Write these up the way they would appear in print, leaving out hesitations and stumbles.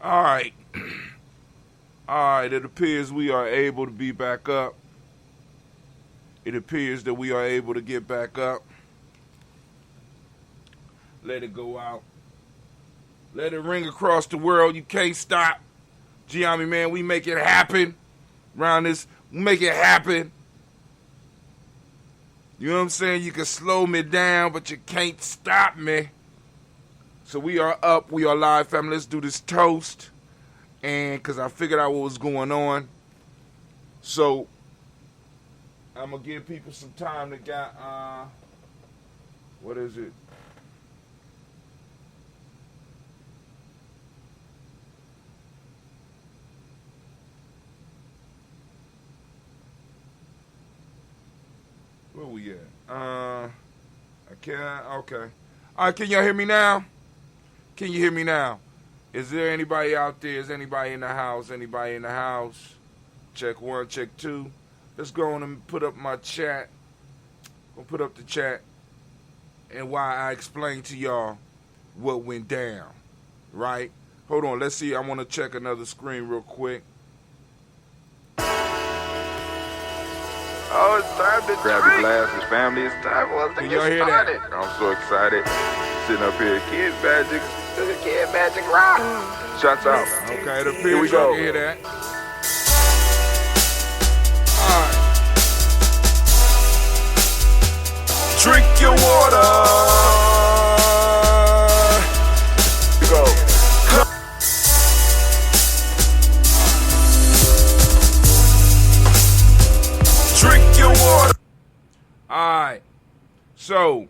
All right. All right. It appears we are able to be back up. It appears that we are able to get back up. Let it go out. Let it ring across the world. You can't stop. Gye-Nyame, man, we make it happen. Around this, we make it happen. You know what I'm saying? You can slow me down, but you can't stop me. So we are up. We are live, family. Let's do this toast. And because I figured out what was going on. So I'm going to give people some time to get, what is it? Where we at? I can't, okay. All right, can y'all hear me now? Can you hear me now? Is there anybody out there? Is anybody in the house? Anybody in the house? Check one, check two. Let's go on and put up my chat. I'll put up the chat and why I explained to y'all what went down, right? Hold on, let's see. I want to check another screen real quick. Oh, it's time to grab your glasses, family. It's time for us to Can get y'all hear started. that? I'm so excited. Sitting up here, Kid Magic, Kid Magic Rock. Shots out. Okay, it appears Here we y'all go. can hear that. All right. Drink your water. Here we go. Drink your water. All right. So,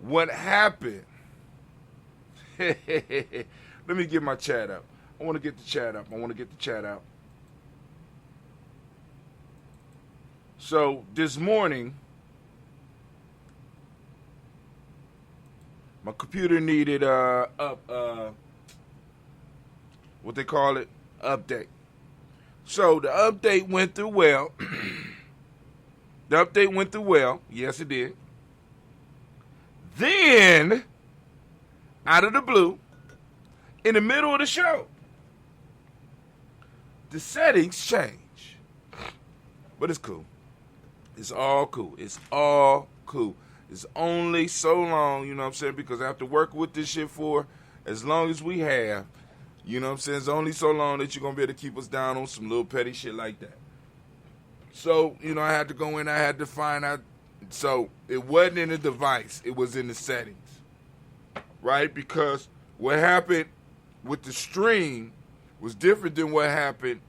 what happened? Let me get my chat up. I want to get the chat up. So, this morning, my computer needed what they call it, update. So, the update went through well. Yes, it did. Then, out of the blue, in the middle of the show, the settings change. But it's cool. It's all cool. It's only so long, you know what I'm saying, because after working with this shit for as long as we have, you know what I'm saying, it's only so long that you're going to be able to keep us down on some little petty shit like that. So, you know, I had to go in, I had to find out. So, it wasn't in the device. It was in the settings. Right? Because what happened with the stream was different than what happened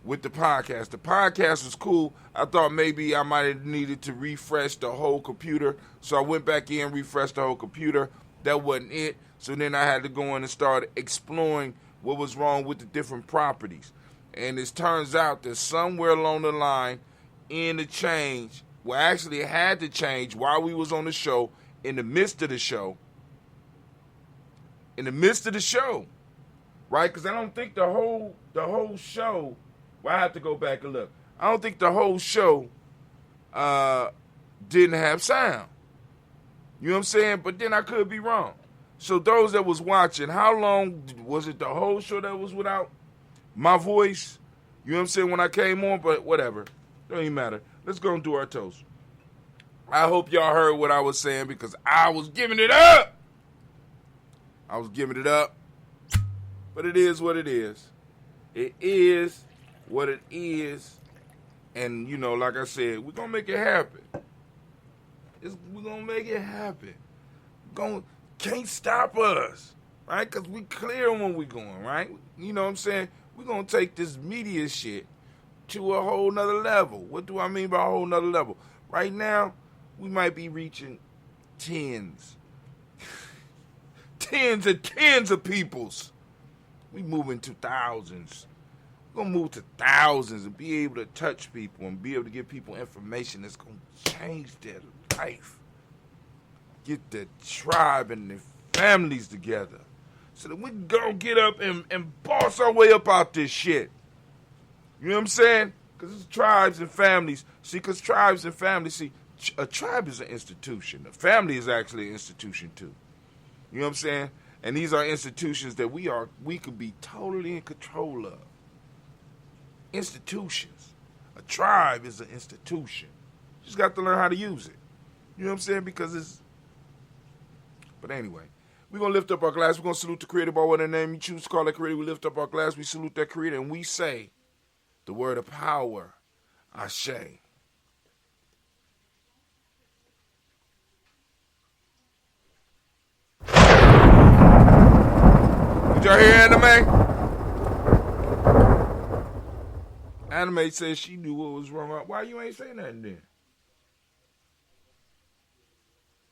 with the podcast. The podcast was cool. I thought maybe I might have needed to refresh the whole computer. So, I went back in, refreshed the whole computer. That wasn't it. So, then I had to go in and start exploring what was wrong with the different properties. And it turns out that somewhere along the line in the change, well, actually it had to change while we was on the show, in the midst of the show, right? Because I don't think the whole show, well, I have to go back and look. I don't think the whole show didn't have sound. You know what I'm saying? But then I could be wrong. So those that was watching, how long was it the whole show that was without my voice? You know what I'm saying? When I came on, but whatever. Don't even matter. Let's go and do our toast. I hope y'all heard what I was saying because I was giving it up. But it is what it is. It is what it is. And, you know, like I said, we're going to make it happen. We're going to make it happen. Can't stop us, right? Because we clear when we going, right? You know what I'm saying? We're going to take this media shit to a whole nother level. What do I mean by a whole nother level? Right now, we might be reaching tens of peoples. We moving to thousands. We're going to move to thousands and be able to touch people and be able to give people information that's going to change their life. Get the tribe and the families together so that we go get up and boss our way up out this shit. You know what I'm saying? Because it's tribes and families. See, because tribes and families, see, a tribe is an institution. A family is actually an institution too. You know what I'm saying? And these are institutions that we could be totally in control of. Institutions. A tribe is an institution. You just got to learn how to use it. You know what I'm saying? Because it's... But anyway, we're going to lift up our glass. We're going to salute the creator by whatever name you choose to call that creator. We lift up our glass. We salute that creator. And we say the word of power, Ashe. Did y'all hear Anime? Anime said she knew what was wrong. Why you ain't saying nothing then?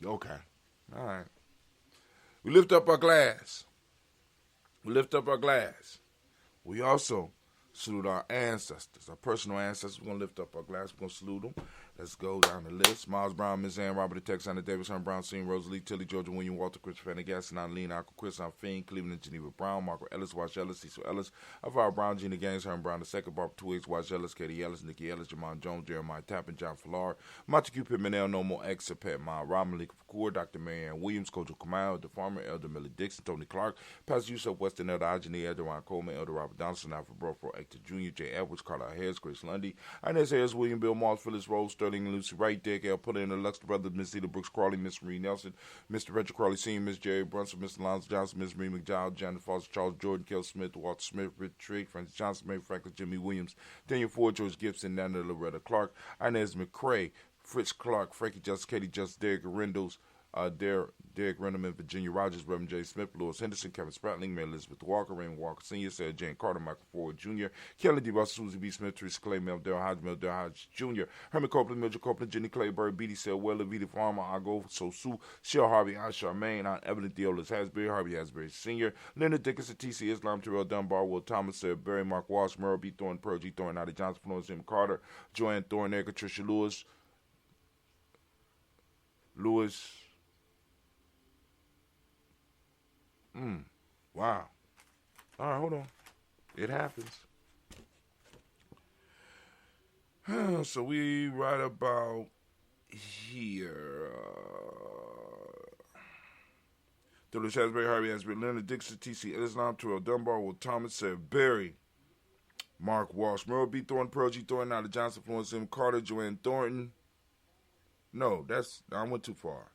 Okay. All right. We lift up our glass. We lift up our glass. We also salute our ancestors, our personal ancestors. We're going to lift up our glass. We're going to salute them. Let's go down the list. Miles Brown, Miss Ann, Robert the Texana, Davis, Herm Brown, Senior, Rosalie, Tilly, Georgia, William, Walter, Christopher, Fannegas, Lean, Uncle Chris, Fiend, Cleveland, Geneva Brown, Marco Ellis, Wash Ellis, Cecil Ellis, Alvaro Brown, Gina Gaines, Herm Brown II, Barbara Twiggs, Wash Ellis, Katie Ellis, Nikki Ellis, Jamon Jones, Jeremiah Tappan, John Fallard, Montague Pimenel, No More X, Pet Ma, Rob Malik Kapoor, Dr. Marianne Williams, Kojo Kamal, The Farmer, Elder Miller Dixon, Tony Clark, Pastor Yusuf Weston, Elder Ajani, Elder Ron Coleman, Elder Robert Donaldson, Alfred Brofro, Hector Jr., J. Edwards, Carla Harris, Grace Lundy, Inez Harris, William Bill Moss, Phyllis Rose, Sterling, and Lucy Wright, Dick L. Puller, and the Lux Brothers, Miss Zeta Brooks Crawley, Miss Marie Nelson, Mr. Richard Crawley Sr., Miss Jerry Brunson, Mr. Lance Johnson, Miss Marie McDowell, Janet Foster, Charles Jordan, Kel Smith, Walter Smith, Rich Trigg, Francis Johnson, Mary Franklin, Jimmy Williams, Daniel Ford, George Gibson, Nana Loretta Clark, Inez McCrae, Fritz Clark, Frankie Justice, Katie Justice, Derek Rendos, Derek Renderman, Virginia Rogers, Reverend J. Smith, Lewis Henderson, Kevin Spratling, Mary Elizabeth Walker, Raymond Walker Sr., Sarah Jane Carter, Michael Ford Jr., Kelly D. Russell, Susie B. Smith, Teresa Clay, Mel Hodge Jr., Herman Copeland, Mildred Copeland, Jenny Clayburg, B.D. Sell Weller, Vita Farmer, Ago, Sosu, Shell Harvey, Aunt Charmaine, Aunt Evelyn Deolis Hasbury, Harvey Hasbury Sr., Leonard Dickinson, T.C. Islam, Terrell Dunbar, Will Thomas, Sarah Berry, Mark Walsh, Merle B. Thorne, Pearl G. Thorne, Ida Johnson, Florence Jim Carter, Joanne Thorne, Erica Tricia Lewis, Wow. All right, hold on. It happens. So we right about here. W. Shasbury, Harvey Asbury, Leonard Dixon, T.C. Islam, Terrell Dunbar, Will Thomas, Sarah Berry, Mark Walsh, Merle B. Thornton, Pearl G. Thornton, Nada Johnson, Florence M. Carter, Joanne Thornton. No, I went too far.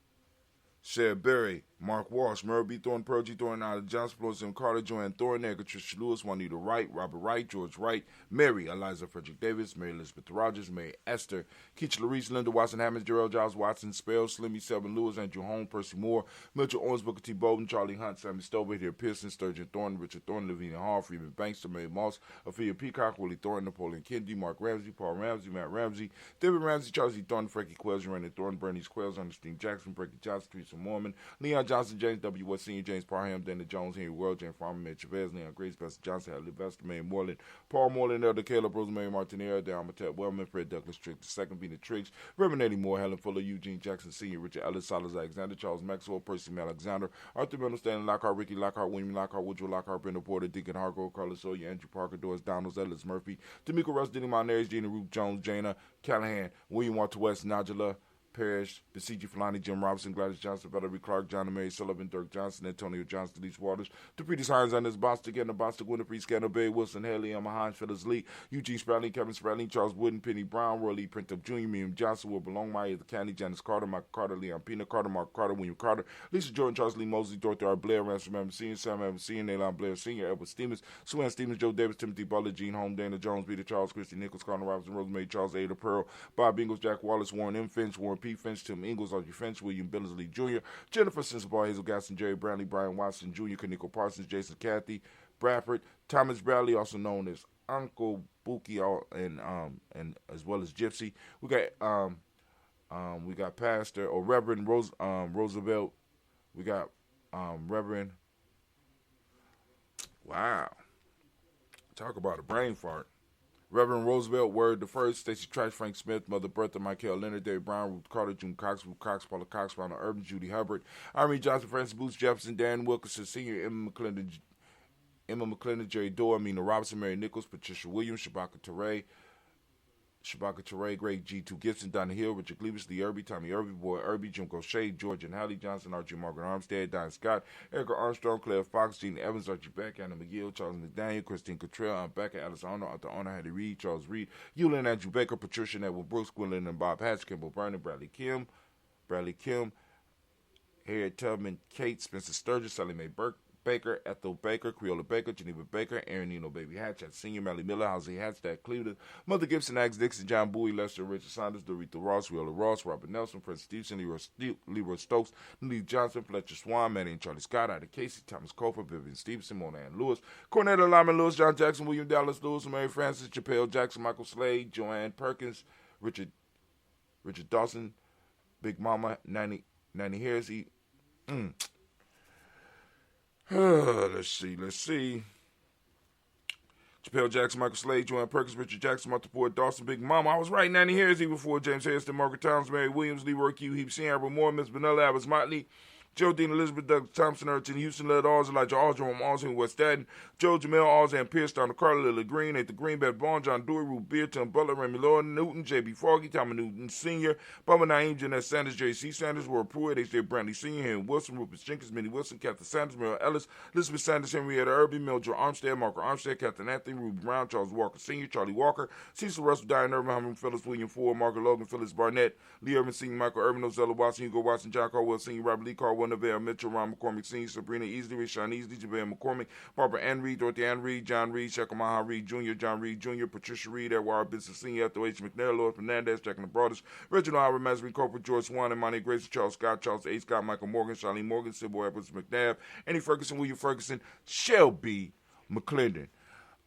Sarah Berry, Mark Walsh, Merle B. Thornton, Pearl G. Thornton, Nada Johnson, Florence M. Carter, Joanne Thornton, Erica Tricia Lewis, Juanita Wright, Robert Wright, George Wright, Mary, Eliza Frederick Davis, Mary Elizabeth Rogers, Mary Esther, Keach Larice, Linda Watson Hammonds, Gerald Giles Watson, Spell, Slimmy, Selvin Lewis, Andrew Holmes, Percy Moore, Mitchell Owens, Booker T. Bowden, Charlie Hunt, Sammy Stover, Here Pearson, Sturgeon Thornton, Richard Thornton, Lavina Hall, Freeman Bankster, Mary Moss, Ophelia Peacock, Willie Thornton, Napoleon Kennedy, Mark Ramsey, Paul Ramsey, Matt Ramsey, David Ramsey, Charles E. Thornton, Frankie Quells, Randy Thornton, Bernice Quells, Ernestine Jackson, Frankie Johnson, Teresa Mormon, Leon Johnson, James W. West Sr., James Parham, Dana Jones, Henry World, James Farmer, Matt Chavez, Leon Grace, Buster Johnson, Hadley Vester, Mary Moreland, Paul Moreland, Elder Caleb, Rosemary Martinez, Dan Matette Wellman, Fred Douglas Trick, II, Bina Triggs, Reverend Eddie Moore, Helen Fuller, Eugene Jackson Sr., Richard Ellis, Silas Alexander, Charles Maxwell, Percy M. Alexander, Arthur Mendel, Stanley Lockhart, Ricky Lockhart, William Lockhart, Woodrow Lockhart, Brenda Porter, Deacon Hargrove, Carlos Sawyer, Andrew Parker, Doris Donalds, Ellis Murphy, D'Amico Russ, Denny Monares, Gina Ruth Jones, Jana Callahan, William Walter West, Najala Parrish, Basiji Fulani, Jim Robinson, Gladys Johnson, Valerie Clark, John and Mary Sullivan, Dirk Johnson, Antonio Johnson, Denise Waters, Depretis Hines, Anders Bostic, Edna Bostic, Winifred Scandal, Barry Wilson, Haley, Emma Hines, Phyllis Lee, Eugene Spradling, Kevin Spradling, Charles Wooden, Penny Brown, Roy Lee, Printup Jr., Miriam Johnson, Will Belong, Maya the County, Janice Carter, Michael Carter, Leon Pina Carter, Mark Carter, William Carter, Lisa Jordan, Charles Lee Mosley, Dorothy R. Blair, Ransom Evans Sr., Sam Evans Sr., Naylon Blair Sr., Edward Stevens, Sue Ann Stevens, Joe Davis, Timothy Butler, Gene Holmes, Dana Jones, Peter Charles, Christy Nichols, Connor Robinson, Rosemary Charles, Ada Pearl, Bob Ingles, Jack Wallace, Warren M. Finch, Warren P. Finch, Tim Ingles, Audrey Finch, William Billingsley Jr., Jennifer Sensabaugh, Hazel Gaston, Jerry Brownlee, Brian Watson Jr., Kaniko Parsons, Jason Cathy, Bradford, Thomas Bradley, also known as Uncle Buki, and as well as Gypsy. We got Pastor or Reverend Roosevelt. We got Reverend. Wow, talk about a brain fart. Reverend Roosevelt, Word the First, Stacey Trash, Frank Smith, Mother Bertha, Michael Leonard, Dave Brown, Ruth Carter, June Cox, Ruth Cox, Paula Cox, Ronald Urban, Judy Hubbard, Irene Johnson, Francis Booth, Jefferson, Dan Wilkinson Sr., Emma McClendon, Jerry Doe, Amina Robinson, Mary Nichols, Patricia Williams, Shabaka Teray, Shabaka Teray, Greg G2 Gibson, Donna Hill, Richard Cleavis, Lee Irby, Tommy Irby, Boy Irby, Jim Gaucher, George and Hallie Johnson, Archie Margaret Armstead, Diane Scott, Erica Armstrong, Claire Fox, Gene Evans, Archie Beck, Anna McGill, Charles McDaniel, Christine Cottrell, Aunt Becca, Alice Arnold, Arthur Arnold, Hattie Reed, Charles Reed, Eulyn Andrew Baker, Patricia Network Brooks, Gwendolyn and Bob Hatch, Kimball Vernon, Bradley Kim, Harriet Tubman, Kate, Spencer Sturgis, Sally Mae Baker, Ethel Baker, Creola Baker, Geneva Baker, Aaron Nino Baby Hatch, Senior, Melly Miller, Halsey Hatchstack, Cleveland, Mother Gibson, Axe Dixon, John Bowie, Lester, Richard Saunders, Dorita Ross, Riola Ross, Robert Nelson, Fred Stevenson, Leroy Stokes, Lee Johnson, Fletcher Swan, Manny and Charlie Scott, Ida Casey, Thomas Cofer, Vivian Stevenson, Mona Ann Lewis, Cornetta Lyman Lewis, John Jackson, William Dallas Lewis, Mary Francis, Chappelle Jackson, Michael Slade, Joanne Perkins, Richard Dawson, Big Mama, Nanny Harris, let's see. Chappelle Jackson, Michael Slade, Joanne Perkins, Richard Jackson, Martha Ford, Dawson, Big Mama. I was right, Nanny Harris, before James Harrison, Margaret Towns, Mary Williams, Leroy Q, Heap C, Amber Moore, Miss Vanilla, Alice Motley, Geraldine Elizabeth, Doug Thompson, Urchin, Houston, Led Alls, Elijah Aldrum, Alls, West Staten, Joe Jamel, Alls, and Pierce, Donna Carter, Lily Green, Nathan Green, Beth Bond, John Dewey, Ruth Beard, Tim Butler, Remy Lord, Newton, J.B. Foggy, Tommy Newton Sr., Bubba Naeem, Jeanette Sanders, J.C. Sanders, Will Pruitt, H.J. Brantley Sr., Henry Wilson, Rupert Jenkins, Minnie Wilson, Catherine Sanders, Merrill Ellis, Elizabeth Sanders, Henrietta Irby, Mildred Armstead, Margaret Armstead, Captain Anthony, Ruby Brown, Charles Walker Sr., Charlie Walker, Cecil Russell, Diane Irvin, Herman Phillips, William Ford, Margaret Logan, Phyllis Barnett, Lee Irvin Sr., Michael Irvin, Ozella Watson, Hugo Watson, John Caldwell Sr., Robert Lee Caldwell, Neville Mitchell, Ron McCormick Sr., Sabrina Easley, Rashawn Easley, JaVale McCormick, Barbara Ann Reed, Dorothy Ann Reed, John Reed, Shekamaha Reed Jr., John Reed Jr., Patricia Reed, Edward Business Sr., Ethel H. McNair, Lord Fernandez, Jack and the Brothers, Reginald Howard, Masbury Corporate, George Swan, and Monty Grace, Charles Scott, Charles A. Scott, Michael Morgan, Charlene Morgan, Sybil Edwards McNabb, Annie Ferguson, William Ferguson, Shelby McClendon.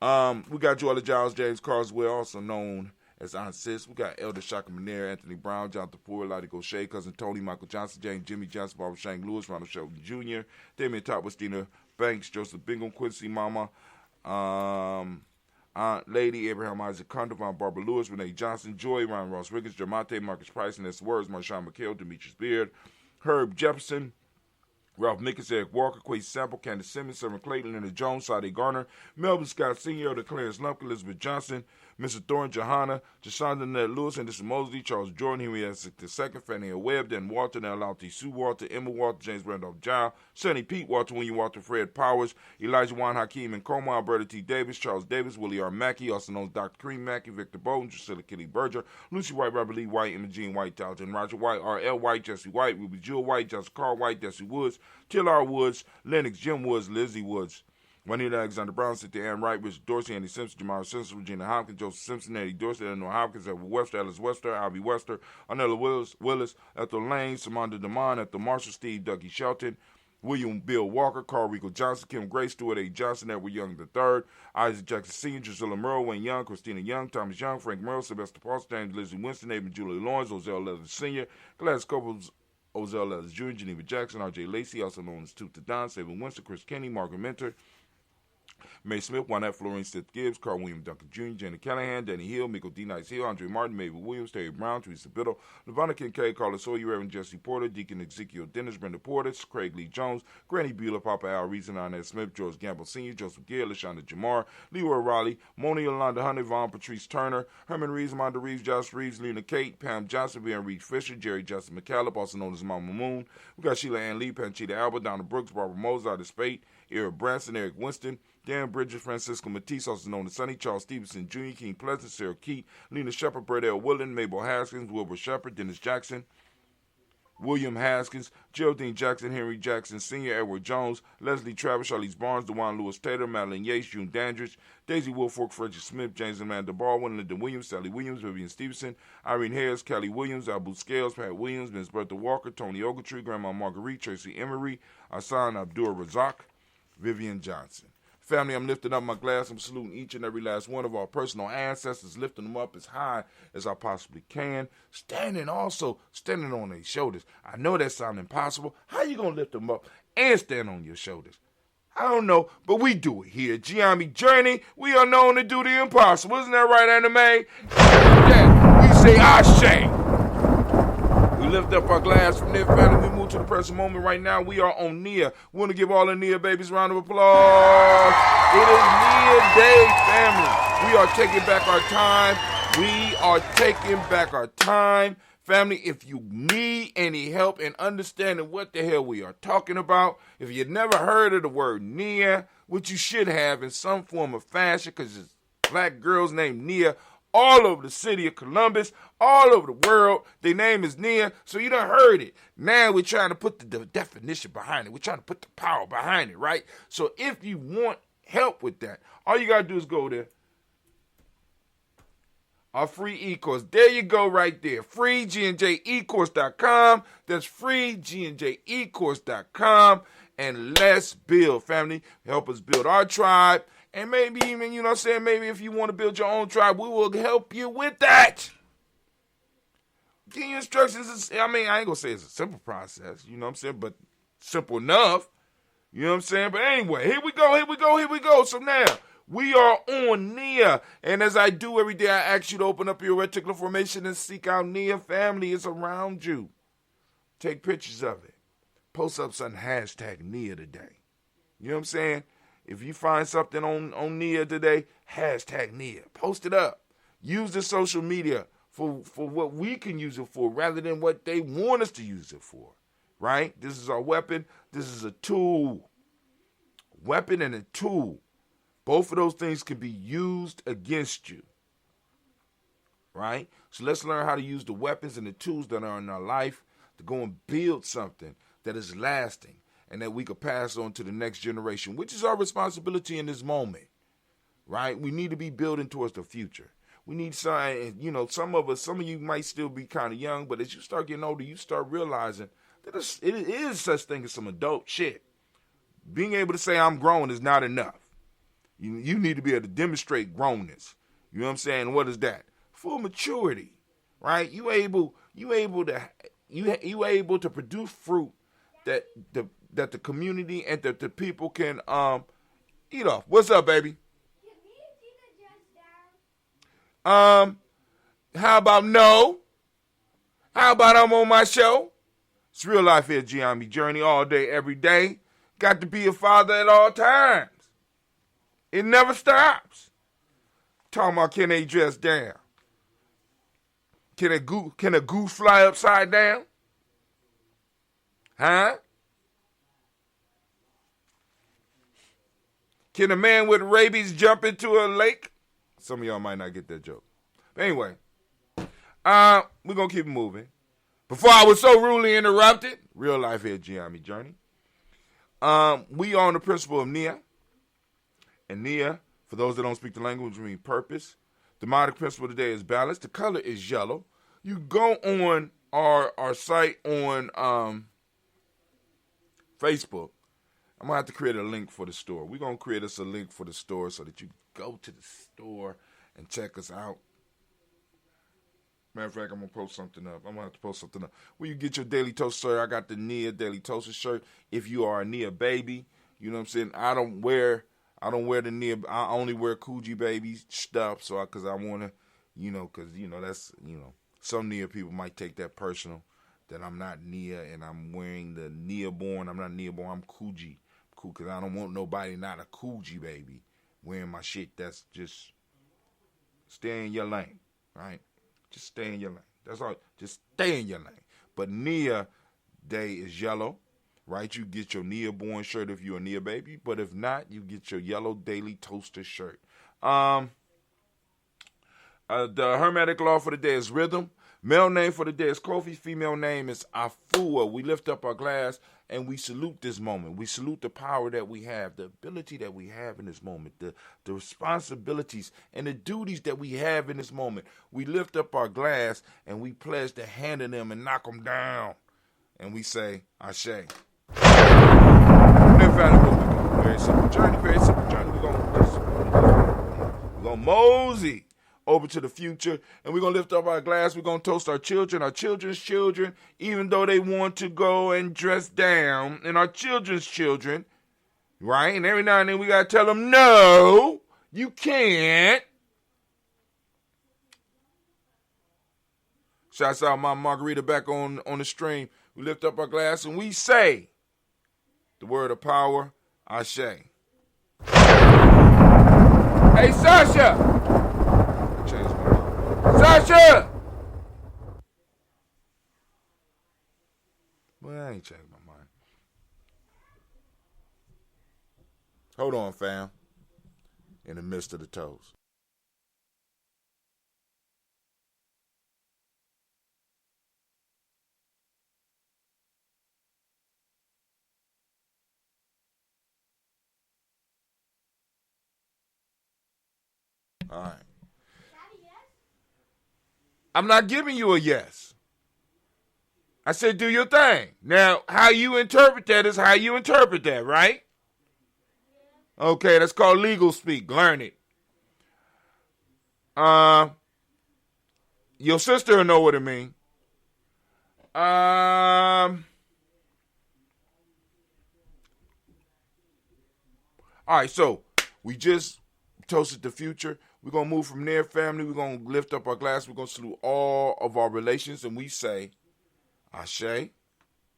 We got Joella Giles, James Carswell, also known as Aunt Sis. We got Elder Shaka Manera, Anthony Brown, Jonathan Ford, Lottie Gaucher, Cousin Tony, Michael Johnson, James Jimmy Johnson, Barbara Shank Lewis, Ronald Shelton Jr., Damian Top, Stina Banks, Joseph Bingham, Quincy Mama, Aunt Lady, Abraham Isaac Condovine, Barbara Lewis, Renee Johnson, Joy, Ryan Ross Riggins, Jermonte, Marcus Price, and S. Words, Marshawn McHale, Demetrius Beard, Herb Jefferson, Ralph Mickens, Eric Walker, Quay Sample, Candace Simmons, Severn Clayton, Leonard Jones, Sade Garner, Melvin Scott Sr., the Clarence Lumpkin, Elizabeth Johnson, Mr. Thorne, Johanna, Jashonda Ned Lewis, Anderson Mosley, Charles Jordan, Henry S. II, Fannie L. Webb, Dan Walter, Nell T. Sue Walter, Emma Walter, James Randolph Giles, Sonny Pete Walter, William Walter, Fred Powers, Elijah Juan Hakeem and Coma, Alberta T. Davis, Charles Davis, Willie R. Mackey, also known as Dr. Kareem Mackey, Victor Bowden, Drusilla Kitty Berger, Lucy White, Robert Lee White, Imogene White, Talton Roger White, R.L. White, Jesse White, Ruby Jewel White, Justin Carl White, Desi Woods, Till Woods, Lennox, Jim Woods, Lizzie Woods, Juanita Alexander Brown, Cynthia Ann Wright, Richard Dorsey, Andy Simpson, Jamal Simpson, Regina Hopkins, Joseph Simpson, Eddie Dorsey, Eleanor Hopkins, Edward Webster, Alice Webster, Ivy Webster, Arnella Willis, Ethel Lane, Samanda DeMond, Ethel Marshall, Steve Dougie Shelton, William Bill Walker, Carl Rico Johnson, Kim Gray, Stuart A. Johnson, Edward Young III, Isaac Jackson Sr., Drusilla Merle, Wayne Young, Christina Young, Thomas Young, Frank Merle, Sylvester Paulson, James Lizzie Winston, Abel Julie Lawrence, Ozell Leather Sr., Gladys Couples, Ozell Leather Jr., Geneva Jackson, R.J. Lacey, also known as Tooth to Don, Sabin Winston, Chris Kenny, Margaret Mentor, May Smith, Juanette Florine, Seth Gibbs, Carl William Duncan Jr., Jenny Callahan, Danny Hill, Michael D. Nice Hill, Andre Martin, Mabel Williams, Terry Brown, Teresa Biddle, Lavonna Kincaid, Carla Sawyer, Reverend Jesse Porter, Deacon Ezekiel Dennis, Brenda Porter, Craig Lee Jones, Granny Beulah, Papa Al Reason, Inez Smith, George Gamble Sr., Joseph Gill, LaShonda Jamar, Leroy Raleigh, Moni Yolanda Hunter, Vaughn Patrice Turner, Herman Reeves, Amanda Reeves, Josh Reeves, Lena Kate, Pam Johnson, Van Reed Fisher, Jerry Justin McCallum, also known as Mama Moon. We got Sheila Ann Lee, Panchita Albert, Donna Brooks, Barbara Moses, Ida Spate, Eric Branson, Eric Winston, Dan Bridges, Francisco Matisse, also known as Sonny, Charles Stevenson Jr., King Pleasant, Sarah Keat, Lena Shepard, Brett L. Willen, Mabel Haskins, Wilbur Shepard, Dennis Jackson, William Haskins, Geraldine Jackson, Henry Jackson Sr., Edward Jones, Leslie Travis, Charlize Barnes, DeJuan Lewis Taylor, Madeline Yates, June Dandridge, Daisy Woolfolk, Frederick Smith, James Amanda Baldwin, Lyndon Williams, Sally Williams, Vivian Stevenson, Irene Harris, Kelly Williams, Abu Scales, Pat Williams, Ms. Bertha Walker, Tony Ogletree, Grandma Marguerite, Tracy Emery, Hassan Abdul Razak, Vivian Johnson. Family, I'm lifting up my glass. I'm saluting each and every last one of our personal ancestors, lifting them up as high as I possibly can, standing on their shoulders. I know that sounds impossible. How you going to lift them up and stand on your shoulders? I don't know, but we do it here. Gye-Nyame Journey, we are known to do the impossible. Isn't that right, Anime? Yeah, we say Ashe. We lift up our glass from there, family. We move to the present moment right now. We are on Nia. We want to give all the Nia babies a round of applause. It is Nia Day, family. We are taking back our time. We are taking back our time. Family, if you need any help in understanding what the hell we are talking about, if you've never heard of the word Nia, which you should have in some form of fashion, because it's black girls named Nia all over the city of Columbus, all over the world. Their name is Nia, so you done heard it. Now we're trying to put the definition behind it. We're trying to put the power behind it, right? So if you want help with that, all you got to do is go there. Our free e-course. There you go right there. FreeGNJecourse.com. That's FreeGNJecourse.com. And let's build, family. Help us build our tribe. And maybe even, you know what I'm saying, maybe if you want to build your own tribe, we will help you with that. Getting you instructions, I ain't going to say it's a simple process, you know what I'm saying, but simple enough. You know what I'm saying? But anyway, here we go. So now, we are on Nia. And as I do every day, I ask you to open up your reticular formation and seek out Nia. Family is around you. Take pictures of it. Post up something, hashtag Nia today. You know what I'm saying? If you find something on Nia today, hashtag Nia. Post it up. Use the social media for what we can use it for rather than what they want us to use it for. Right? This is our weapon. This is a tool. Weapon and a tool. Both of those things can be used against you. Right? So let's learn how to use the weapons and the tools that are in our life to go and build something that is lasting and that we could pass on to the next generation, which is our responsibility in this moment. Right? We need to be building towards the future. We need some, some of you might still be kind of young, but as you start getting older, you start realizing that it is such thing as some adult shit. Being able to say I'm grown is not enough. You need to be able to demonstrate grownness. You know what I'm saying? What is that? Full maturity, right? You able to produce fruit that the community and that the people can eat off. What's up, baby? How about no? How about I'm on my show? It's real life here, Gye-Nyame Journey, all day, every day. Got to be a father at all times. It never stops. Talking about can they dress down? Can a goose fly upside down? Huh? Can a man with rabies jump into a lake? Some of y'all might not get that joke. But anyway, we're going to keep moving. Before I was so rudely interrupted, real life here, Gye-Nyame Journey. We are on the principle of Nia. And Nia, for those that don't speak the language, means purpose. The demonic principle today is balance. The color is yellow. You go on our site on Facebook. I'm going to have to create a link for the store. We're going to create us a link for the store so that you go to the store and check us out. Matter of fact, I'm going to post something up. I'm going to have to post something up. Where you get your Daily Toast shirt. I got the Nia Daily Toaster shirt. If you are a Nia baby, you know what I'm saying? I don't wear the Nia. I only wear Coogee baby stuff. So because I want to, that's, some Nia people might take that personal. That I'm not Nia and I'm wearing the Nia born. I'm not Nia born. I'm Coogee. Cool, because I don't want nobody not a Coogee baby wearing my shit. That's just stay in your lane, right? Just stay in your lane. That's all. Just stay in your lane. But Nia Day is yellow, right? You get your Nia born shirt if you're a Nia baby. But if not, you get your yellow Daily Toaster shirt. The hermetic law for the day is rhythm. Male name for the day is Kofi. Female name is Afua. We lift up our glass and we salute this moment. We salute the power that we have, the ability that we have in this moment, the responsibilities and the duties that we have in this moment. We lift up our glass and we pledge to handle them and knock them down. And we say, Ashe. Very simple journey, very simple journey. We're going to mosey over to the future, and we're going to lift up our glass. We're going to toast our children, our children's children, even though they want to go and dress down, and our children's children, right? And every now and then we got to tell them, no, you can't. Shouts out my Margarita back on the stream. We lift up our glass, and we say the word of power, Ashe. Hey, Sasha! Change my mind. Tasha! Well, I ain't changed my mind. Hold on, fam. In the midst of the toast. All right. I'm not giving you a yes. I said do your thing. Now, how you interpret that is how you interpret that, right? Okay, that's called legal speak. Learn it. Your sister will know what it means. All right, so we just toasted the future. We're going to move from there, family. We're going to lift up our glass. We're going to salute all of our relations, and we say, Ashe.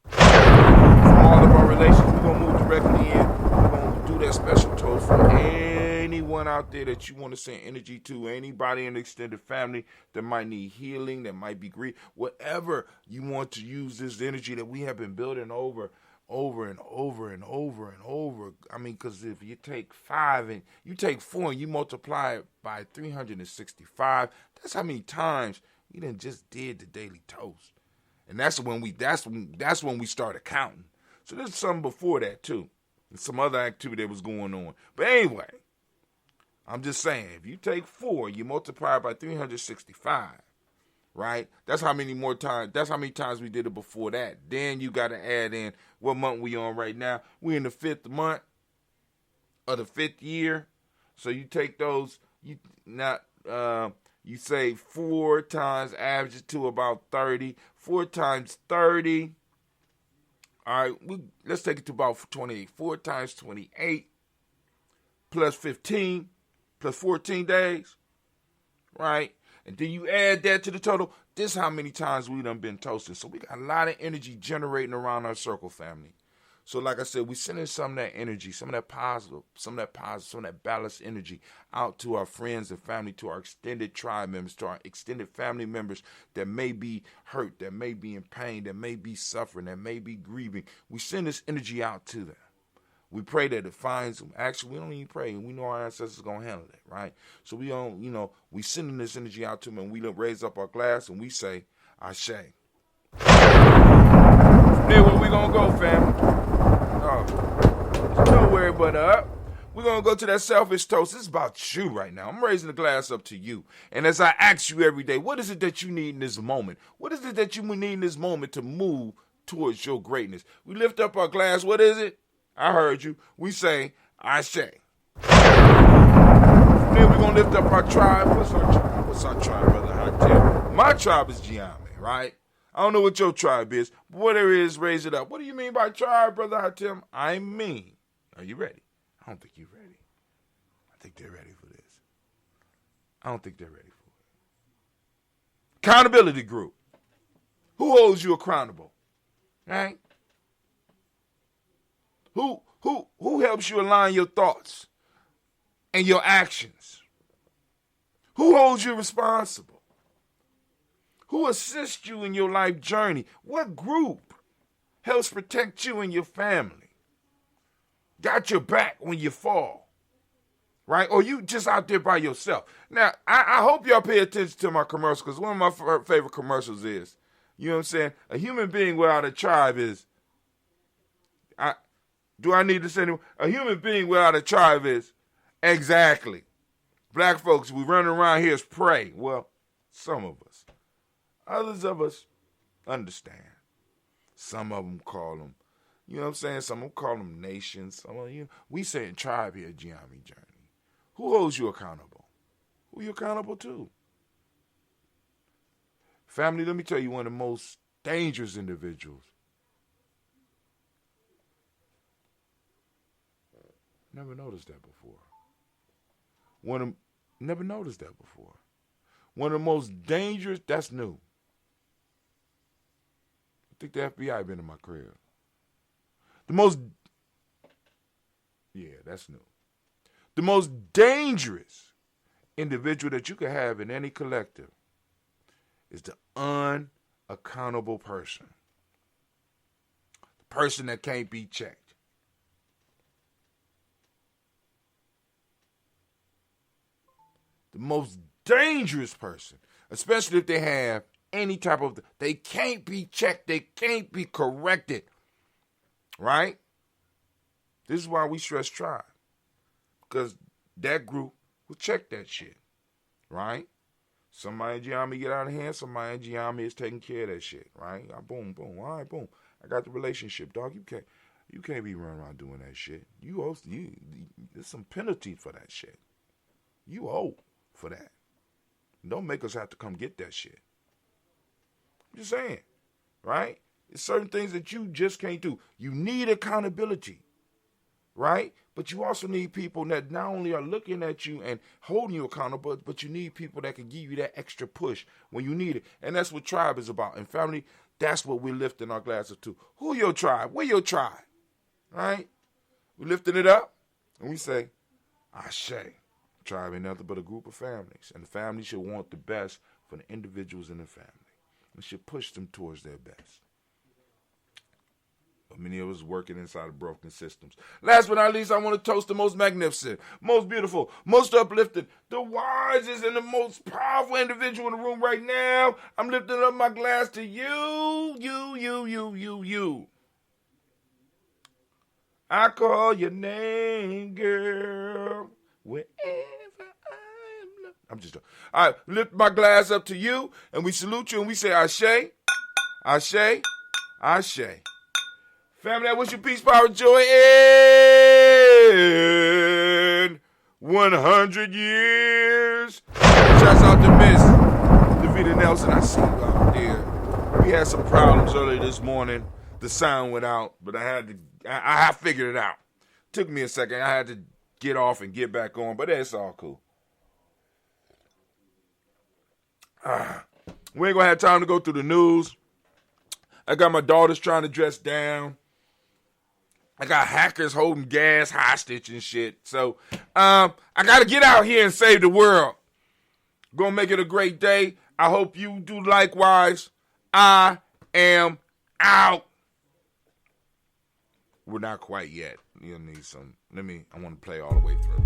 From all of our relations, we're going to move directly in. We're going to do that special toast for anyone out there that you want to send energy to, anybody in the extended family that might need healing, that might be grief, whatever you want to use this energy that we have been building over and over and over and over. I mean, because if you take 5 and you take 4 and you multiply it by 365, that's how many times we done just did the daily toast. And that's when we started counting. So there's something before that too. And some other activity that was going on. But anyway, I'm just saying, if you take 4, you multiply it by 365. Right? That's how many times we did it before that. Then you got to add in what month we on right now. We in the 5th month of the 5th year. So you take those, you say 4 times, average it to about 30. 4 times 30. All right, let's take it to about 28. 4 times 28 plus 15 plus 14 days. Right? And then you add that to the total. This is how many times we done been toasting. So we got a lot of energy generating around our circle, family. So like I said, we sending some of that energy, some of that positive, some of that balanced energy out to our friends and family, to our extended tribe members, to our extended family members that may be hurt, that may be in pain, that may be suffering, that may be grieving. We send this energy out to them. We pray that it finds them. Actually, we don't even pray. We know our ancestors are going to handle it, right? So we don't, we sending this energy out to them, and we raise up our glass, and we say, Ashe. Then where we going to go, family? Oh, nowhere but up. We're going to go to that selfish toast. It's about you right now. I'm raising the glass up to you. And as I ask you every day, what is it that you need in this moment? What is it that you need in this moment to move towards your greatness? We lift up our glass. What is it? I heard you. We say, Ashe. Then we're going to lift up our tribe. What's our tribe? What's our tribe, brother? Hatem? My tribe is Gye-Nyame, right? I don't know what your tribe is, but whatever it is, raise it up. What do you mean by tribe, brother Hatem? I mean, are you ready? I don't think you're ready. I think they're ready for this. I don't think they're ready for it. Accountability group. Who holds you accountable? Right? Who helps you align your thoughts and your actions? Who holds you responsible? Who assists you in your life journey? What group helps protect you and your family? Got your back when you fall, right? Or you just out there by yourself. Now, I hope y'all pay attention to my commercial, because one of my favorite commercials is, you know what I'm saying? A human being without a tribe is, do I need to say anything? A human being without a tribe is, exactly. Black folks, we run around here as prey. Well, some of us. Others of us understand. Some of them call them, you know what I'm saying? Some of them call them nations. Some of we saying tribe here at Gye-Nyame Journey. Who holds you accountable? Who you accountable to? Family, let me tell you one of the most dangerous individuals. Never noticed that before. Never noticed that before. One of the most dangerous, that's new. I think the FBI been in my crib. That's new. The most dangerous individual that you could have in any collective is the unaccountable person. The person that can't be checked. The most dangerous person, especially if they have any type of, they can't be checked, they can't be corrected, right? This is why we stress tribe, because that group will check that shit, right? Somebody in Gye-Nyame get out of hand, somebody in Gye-Nyame is taking care of that shit, right? Boom, boom, all right, boom. I got the relationship, dog. You can't be running around doing that shit. There's some penalty for that shit. You owe for that. Don't make us have to come get that shit. I'm just saying, right? It's certain things that you just can't do. You need accountability, right? But you also need people that not only are looking at you and holding you accountable, but you need people that can give you that extra push when you need it. And that's what tribe is about. And family, that's what we're lifting our glasses to. Who your tribe? Where your tribe? Right? We're lifting it up and we say, Ashe. Tribe ain't nothing but a group of families. And the family should want the best for the individuals in the family. We should push them towards their best. But many of us working inside of broken systems. Last but not least, I want to toast the most magnificent, most beautiful, most uplifted, the wisest and the most powerful individual in the room right now. I'm lifting up my glass to you. I call your name, girl, wherever I am. I'm just, all right, lift my glass up to you, and we salute you, and we say, Ashe, Ashe, Ashe. Family, I wish you peace, power, joy, and 100 years. Shouts out to Miss Davita Nelson. I see you out there. We had some problems earlier this morning. The sound went out, but I figured it out. Took me a second. I had to get off and get back on, but it's all cool. We ain't gonna have time to go through the news. I got my daughters trying to dress down. I got hackers holding gas hostage and shit. So I got to get out here and save the world. Gonna make it a great day. I hope you do likewise. I am out. We're not quite yet. You'll need some. I want to play all the way through.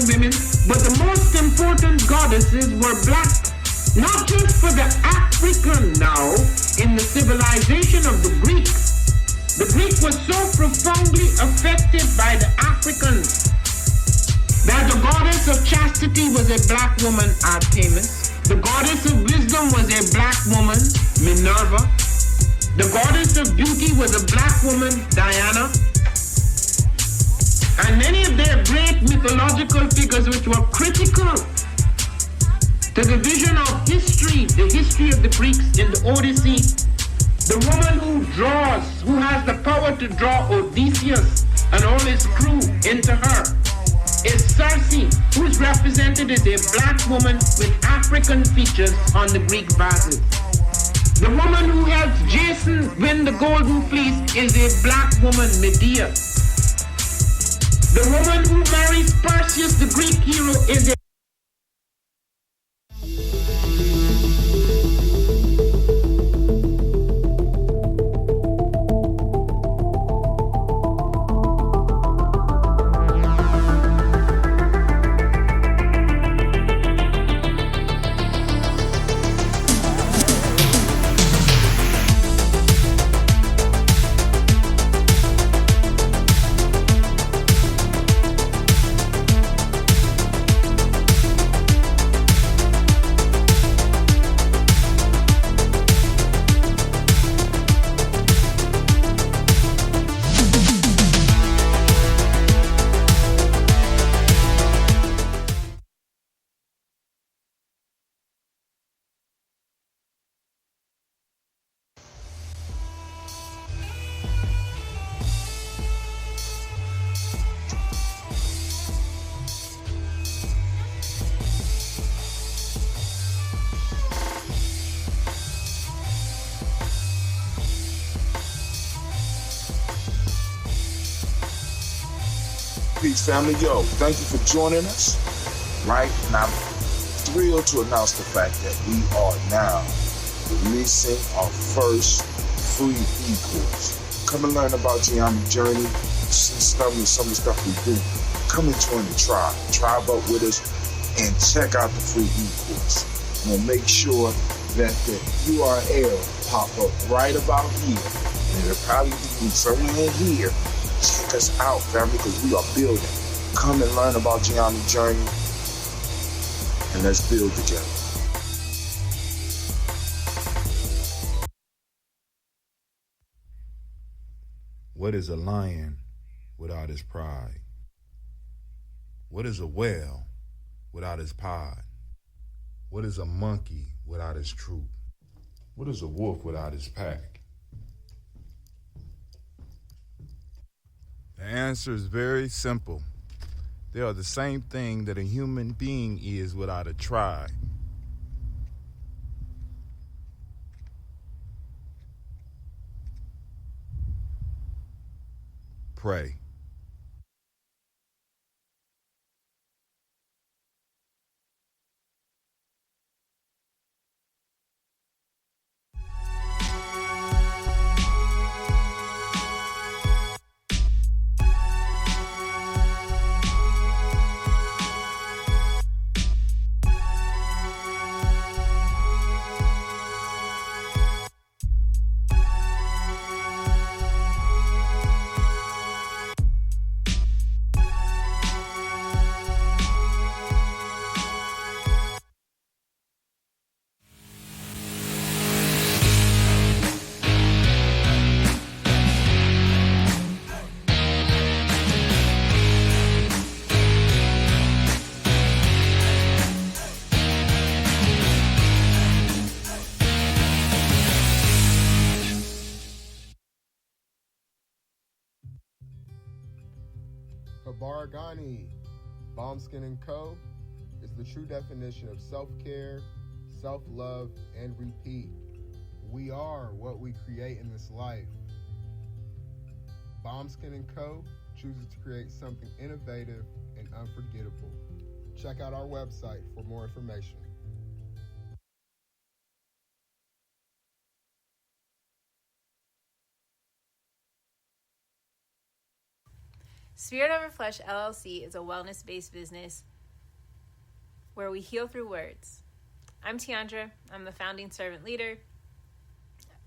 Women, but the most important goddesses were black, not just for the African now in the civilization of the Greek. The Greek was so profoundly affected by the Africans that the goddess of chastity was a black woman, Artemis. The goddess of wisdom was a black woman, Minerva. The goddess of beauty was a black woman, Diana. And many of their great mythological figures which were critical to the vision of history, the history of the Greeks in the Odyssey, the woman who has the power to draw Odysseus and all his crew into her, is Circe, who is represented as a black woman with African features on the Greek vases. The woman who helps Jason win the Golden Fleece is a black woman, Medea. The woman who marries Perseus, the Greek hero, is a Peace, family. Yo, thank you for joining us. Right? And I'm thrilled to announce the fact that we are now releasing our first free e-course. Come and learn about Gye-Nyame journey, see some of the stuff we do. Come and join the tribe. Tribe up with us and check out the free e-course. We'll make sure that the URL pop up right about here. And it'll probably be somewhere in here. Check us out, family, because we are building. Come and learn about Gye-Nyame journey, and let's build together. What is a lion without his pride? What is a whale without his pod? What is a monkey without his troop? What is a wolf without his pack? The answer is very simple. They are the same thing that a human being is without a tribe. Pray. Gye-Nyame, Bombskin & Co. is the true definition of self-care, self-love, and repeat. We are what we create in this life. Bombskin & Co. chooses to create something innovative and unforgettable. Check out our website for more information. Spirit Over Flesh LLC is a wellness-based business where we heal through words. I'm Tiandra. I'm the founding servant leader.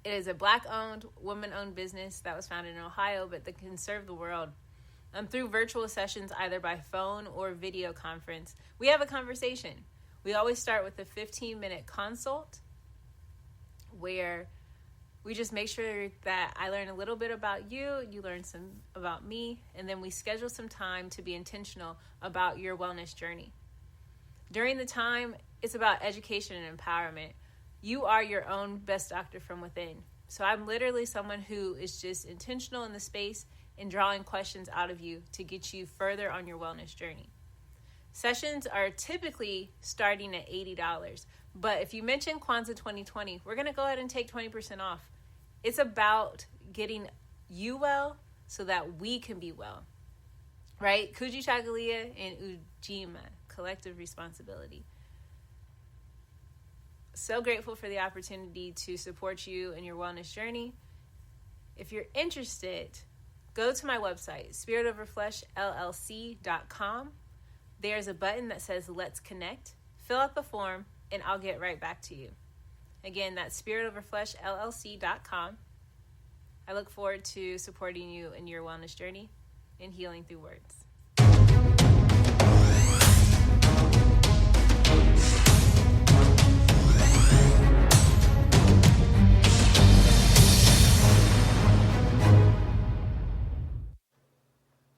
It is a Black-owned, woman-owned business that was founded in Ohio, but that can serve the world. Through virtual sessions, either by phone or video conference, we have a conversation. We always start with a 15-minute consult where we just make sure that I learn a little bit about you, you learn some about me, and then we schedule some time to be intentional about your wellness journey. During the time, it's about education and empowerment. You are your own best doctor from within. So I'm literally someone who is just intentional in the space and drawing questions out of you to get you further on your wellness journey. Sessions are typically starting at $80, but if you mention Kwanzaa 2020, we're going to go ahead and take 20% off. It's about getting you well so that we can be well, right? Kujichagulia and Ujima, collective responsibility. So grateful for the opportunity to support you in your wellness journey. If you're interested, go to my website, spiritoverfleshllc.com. There's a button that says Let's Connect. Fill out the form, and I'll get right back to you. Again, that's spiritoverfleshllc.com. I look forward to supporting you in your wellness journey and healing through words.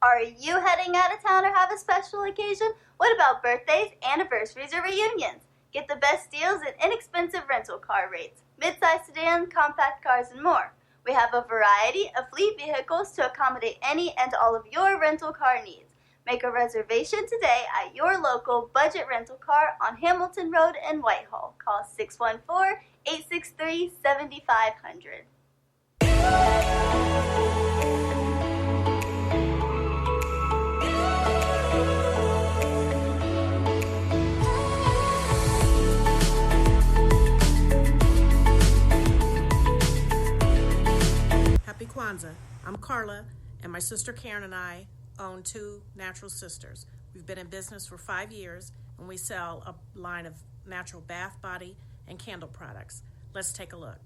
Are you heading out of town or have a special occasion? What about birthdays, anniversaries, or reunions? Get the best deals and inexpensive rental car rates, midsize sedans, compact cars, and more. We have a variety of fleet vehicles to accommodate any and all of your rental car needs. Make a reservation today at your local budget rental car on Hamilton Road in Whitehall. Call 614-863-7500. I'm Carla, and my sister Karen and I own Two Natural Sisters. We've been in business for 5 years, and we sell a line of natural bath, body, and candle products. Let's take a look.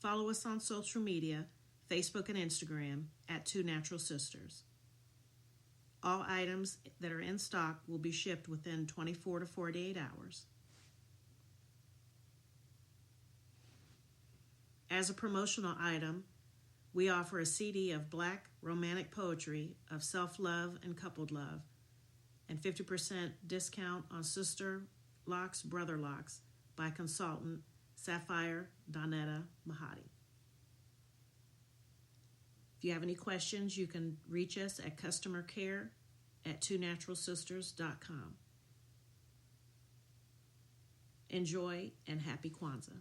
Follow us on social media, Facebook and Instagram, at Two Natural Sisters. All items that are in stock will be shipped within 24 to 48 hours. As a promotional item, we offer a CD of Black romantic poetry of self-love and coupled love, and 50% discount on Sister Locks, Brother Locks by consultant Sapphire Donetta Mahadi. If you have any questions, you can reach us at customercare@twonaturalsisters.com. Enjoy and happy Kwanzaa.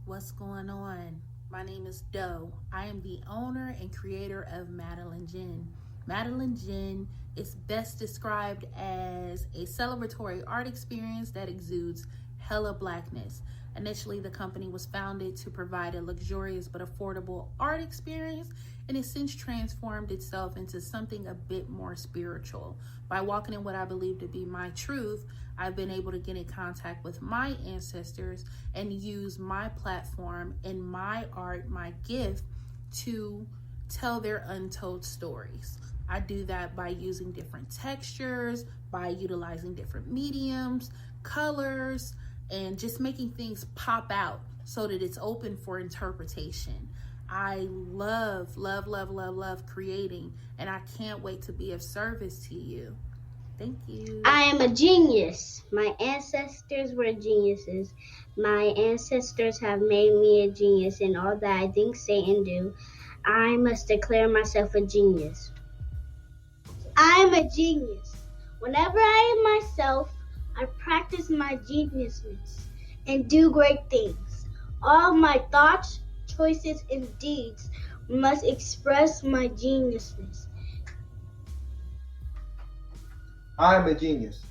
What's going on? My name is Doe. I am the owner and creator of Madeline Gin. Madeline Gin is best described as a celebratory art experience that exudes hella blackness. Initially, the company was founded to provide a luxurious but affordable art experience, and it's since transformed itself into something a bit more spiritual. By walking in what I believe to be my truth, I've been able to get in contact with my ancestors and use my platform and my art, my gift, to tell their untold stories. I do that by using different textures, by utilizing different mediums, colors, and just making things pop out so that it's open for interpretation. I love creating, and I can't wait to be of service to you. Thank you. I am a genius. My ancestors were geniuses. My ancestors have made me a genius in all that I think, say, and do. I must declare myself a genius. I am a genius. Whenever I am myself, I practice my geniusness and do great things. All my thoughts, choices, and deeds must express my geniusness. I am a genius.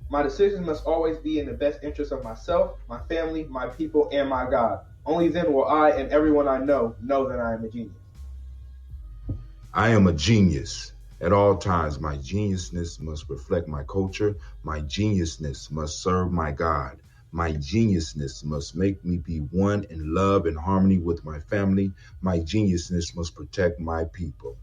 My decisions must always be in the best interest of myself, my family, my people, and my God. Only then will I and everyone I know that I am a genius. I am a genius. At all times, my geniusness must reflect my culture. My geniusness must serve my God. My geniusness must make me be one in love and harmony with my family. My geniusness must protect my people.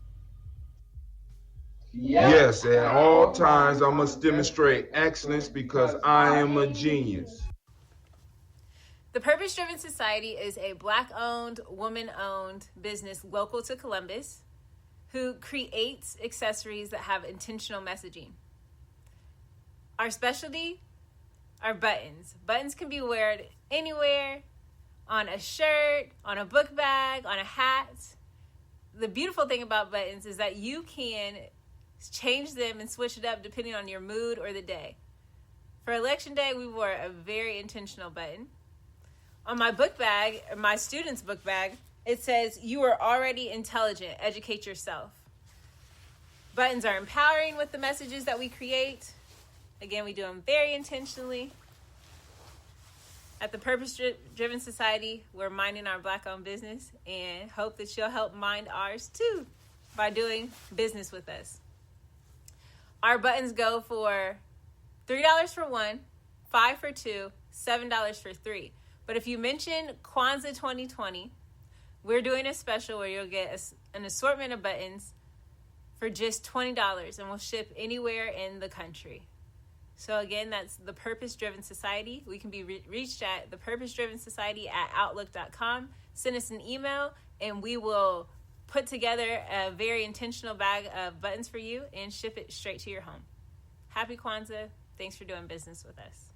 Yes, at all times I must demonstrate excellence because I am a genius. The Purpose Driven Society is a Black-owned, woman-owned business local to Columbus who creates accessories that have intentional messaging. Our specialty are buttons. Buttons can be worn anywhere, on a shirt, on a book bag, on a hat. The beautiful thing about buttons is that you can change them and switch it up depending on your mood or the day. For Election Day, we wore a very intentional button. On my book bag, my student's book bag, it says, "You are already intelligent, educate yourself." Buttons are empowering with the messages that we create. Again, we do them very intentionally. At the Purpose Driven Society, we're minding our Black-owned business and hope that you'll help mind ours too by doing business with us. Our buttons go for $3 for one, $5 for two, $7 for three. But if you mention Kwanzaa 2020, we're doing a special where you'll get an assortment of buttons for just $20, and we'll ship anywhere in the country. So again, that's the Purpose Driven Society. We can be reached at thepurposedrivensociety@outlook.com. Send us an email, and we will put together a very intentional bag of buttons for you and ship it straight to your home. Happy Kwanzaa. Thanks for doing business with us.